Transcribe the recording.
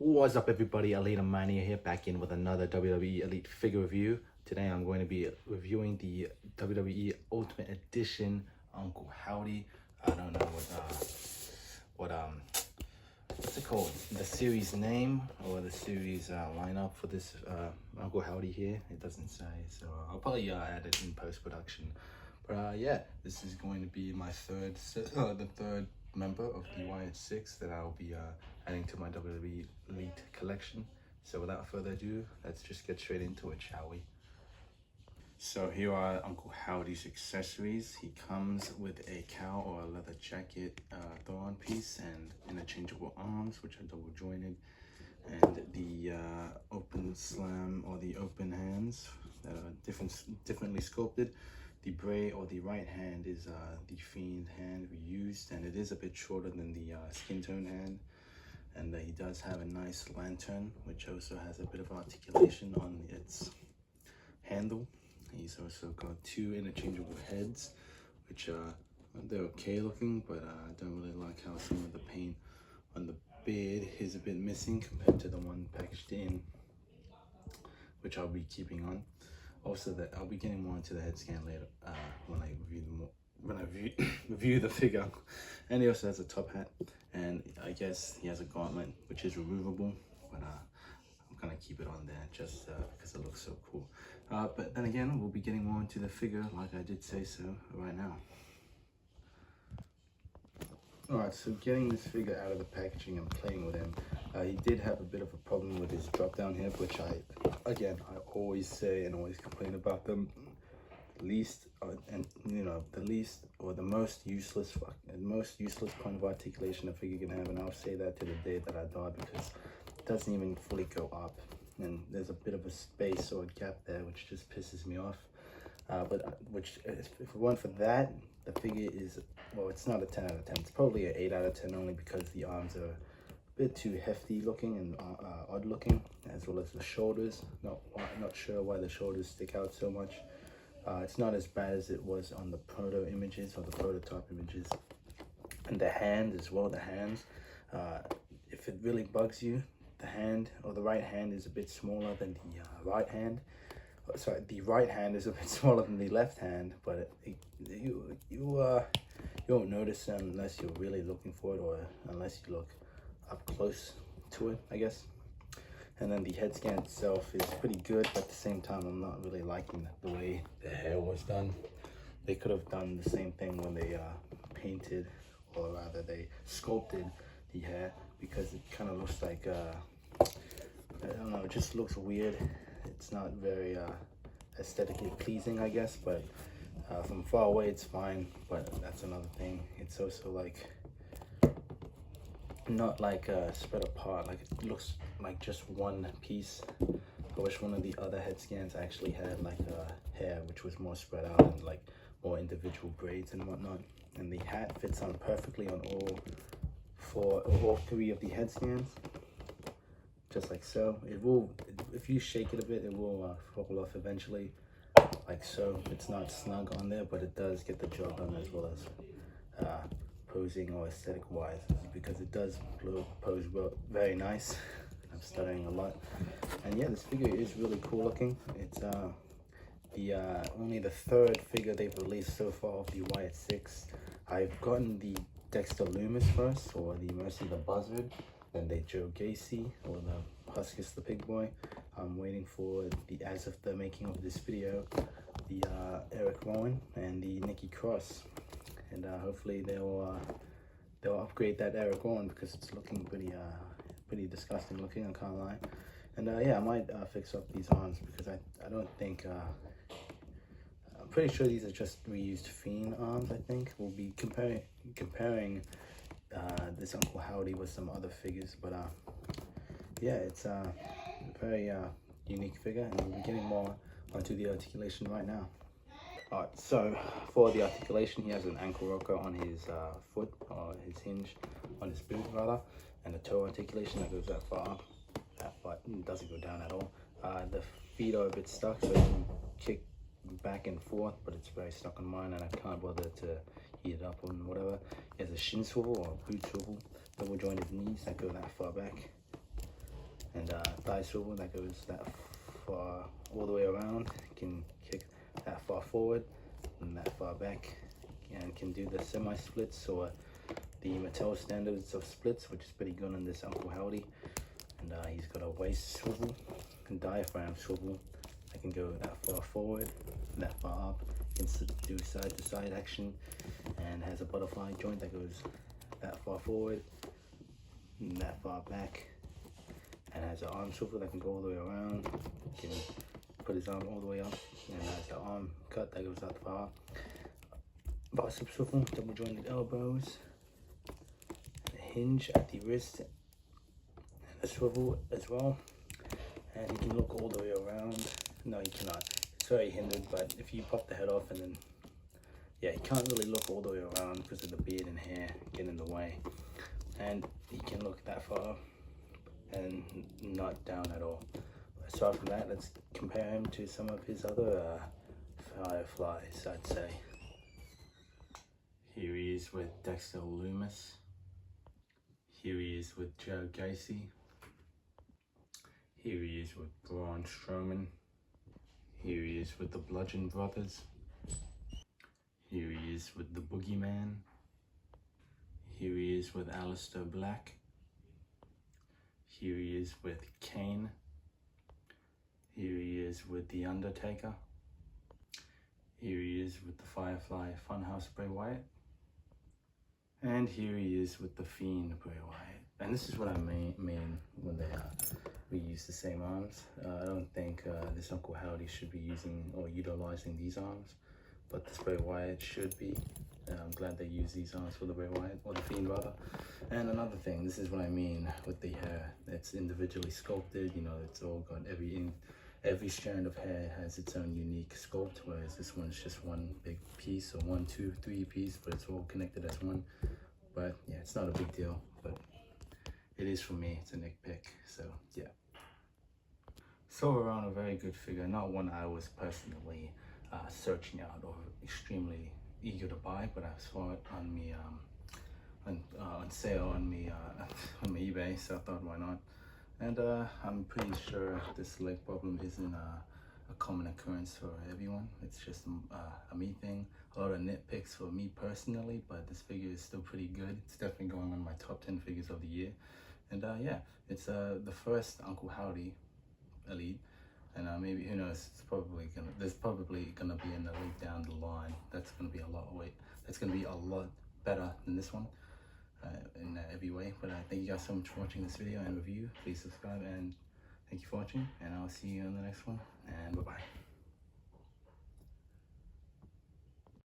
What's up, everybody? Elite Mania here, back in with another WWE Elite figure review. Today I'm going to be reviewing the WWE Ultimate Edition Uncle Howdy. I don't know what's it called? The series name or the series lineup for this Uncle Howdy here. It doesn't say, so I'll probably add it in post-production. But yeah, this is going to be my the third member of the YH6 that I'll be adding to my WWE Elite collection. So without further ado, let's just get straight into it, shall we? So here are Uncle Howdy's accessories. He comes with a cowl or a leather jacket throw-on piece and interchangeable arms, which are double jointed, and the open slam or the open hands that are differently sculpted. The Bray or the right hand is the Fiend hand we used, and it is a bit shorter than the skin tone hand. And he does have a nice lantern, which also has a bit of articulation on its handle. He's also got two interchangeable heads, which they're okay looking, but I don't really like how some of the paint on the beard is a bit missing compared to the one packaged in, which I'll be keeping on. Also, that I'll be getting more into the head scan later when I review the figure. And he also has a top hat, and I guess he has a gauntlet which is removable, but I'm gonna keep it on there just because it looks so cool. But then again, we'll be getting more into the figure, like I did say so right now. Alright, so getting this figure out of the packaging and playing with him, he did have a bit of a problem with his drop down here, which I always say and always complain about them. Least the least or the most useless point of articulation a figure can have, and I'll say that to the day that I die, because it doesn't even fully go up, and there's a bit of a space or a gap there which just pisses me off. Which if it weren't for that, the figure is, well, it's not a 10 out of 10. It's probably an 8 out of 10, only because the arms are a bit too hefty looking and odd looking, as well as the shoulders. Not sure why the shoulders stick out so much. It's not as bad as it was on the proto images or the prototype images. And the hand as well, the hands, if it really bugs you, the hand or the right hand is a bit smaller than the right hand. Sorry, the right hand is a bit smaller than the left hand, but you won't notice it unless you're really looking for it, or unless you look up close to it, I guess. And then the head scan itself is pretty good, but at the same time, I'm not really liking the way the hair was done. They could have done the same thing when they painted, or rather they sculpted the hair, because it kind of looks like, I don't know, it just looks weird. It's not very aesthetically pleasing, I guess, but from far away it's fine, but that's another thing. It's also like not like spread apart, like it looks like just one piece. I wish one of the other head scans actually had like hair which was more spread out and like more individual braids and whatnot. And the hat fits on perfectly on all three of the head scans, just like so. It will, if you shake it a bit, it will fall off eventually, like so. It's not snug on there, but it does get the job done, as well as posing or aesthetic wise, because it does pose well, very nice. I'm stuttering a lot. And yeah, this figure is really cool looking. It's only the third figure they've released so far of the YH6. I've gotten the Dexter Loomis first, or the Mercy the Buzzard, then the Joe Gacy, or the Huskus the Pig Boy. I'm waiting for the, as of the making of this video, the Eric Rowan and the Nikki Cross. And hopefully they'll upgrade that Eric Rowan, because it's looking pretty disgusting looking, I can't lie. And yeah, I might fix up these arms, because I don't think, I'm pretty sure these are just reused Fiend arms. I think we'll be comparing this Uncle Howdy with some other figures, but yeah, it's a very unique figure, and we'll be getting more onto the articulation right now. Alright, so for the articulation, he has an ankle rocker on his foot, or his hinge on his boot rather, and a toe articulation that goes that far up. That far, it doesn't go down at all. The feet are a bit stuck, so you can kick back and forth, but it's very stuck on mine, and I can't bother to heat it up or whatever. He has a shin swivel or boot swivel, double jointed knees that go that far back. and thigh swivel that goes that far all the way around. Can kick that far forward and that far back, and can do the semi splits or the Mattel standards of splits, which is pretty good on this Uncle Howdy. And he's got a waist swivel and diaphragm swivel. I can go that far forward, that far up. Can do side to side action, and has a butterfly joint that goes that far forward and that far back, and has an arm swivel that can go all the way around. Can put his arm all the way up, and has an arm cut that goes out far. Bicep swivel, double jointed elbows, a hinge at the wrist, and a swivel as well. And he can look all the way around. No, he cannot. It's very hindered, but if you pop the head off and then, yeah, he can't really look all the way around because of the beard and hair getting in the way. And he can look that far and not down at all. Aside from that, let's compare him to some of his other fireflies, I'd say. Here he is with Dexter Loomis. Here he is with Joe Gacy. Here he is with Braun Strowman. Here he is with the Bludgeon Brothers. Here he is with the Boogeyman. Here he is with Aleister Black. Here he is with Kane. Here he is with The Undertaker. Here he is with the Firefly Funhouse Bray Wyatt. And here he is with the Fiend Bray Wyatt. And this is what I mean when we use the same arms. I don't think this Uncle Howdy should be using or utilizing these arms, but this Bray Wyatt should be. I'm glad they use these arms for the Bray Wyatt, or the Fiend rather. And another thing, this is what I mean with the hair. It's individually sculpted, you know, it's all got every strand of hair has its own unique sculpt, whereas this one's just one big piece, or 1, 2, 3 piece, but it's all connected as one. But yeah, it's not a big deal, but it is for me. It's a nitpick, so yeah. So around a very good figure, not one I was personally searching out or extremely eager to buy, but I saw it on me on sale on me on my eBay, so I thought, why not? And I'm pretty sure this leg problem isn't a common occurrence for everyone. It's just a me thing. A lot of nitpicks for me personally, but this figure is still pretty good. It's definitely going on my top 10 figures of the year. And yeah, it's the first Uncle Howdy Elite, and maybe, who knows, there's probably gonna be an Elite down the line that's gonna be that's gonna be a lot better than this one in every way. But thank you guys so much for watching this video and review. Please subscribe, and thank you for watching, and I'll see you in the next one, and bye bye.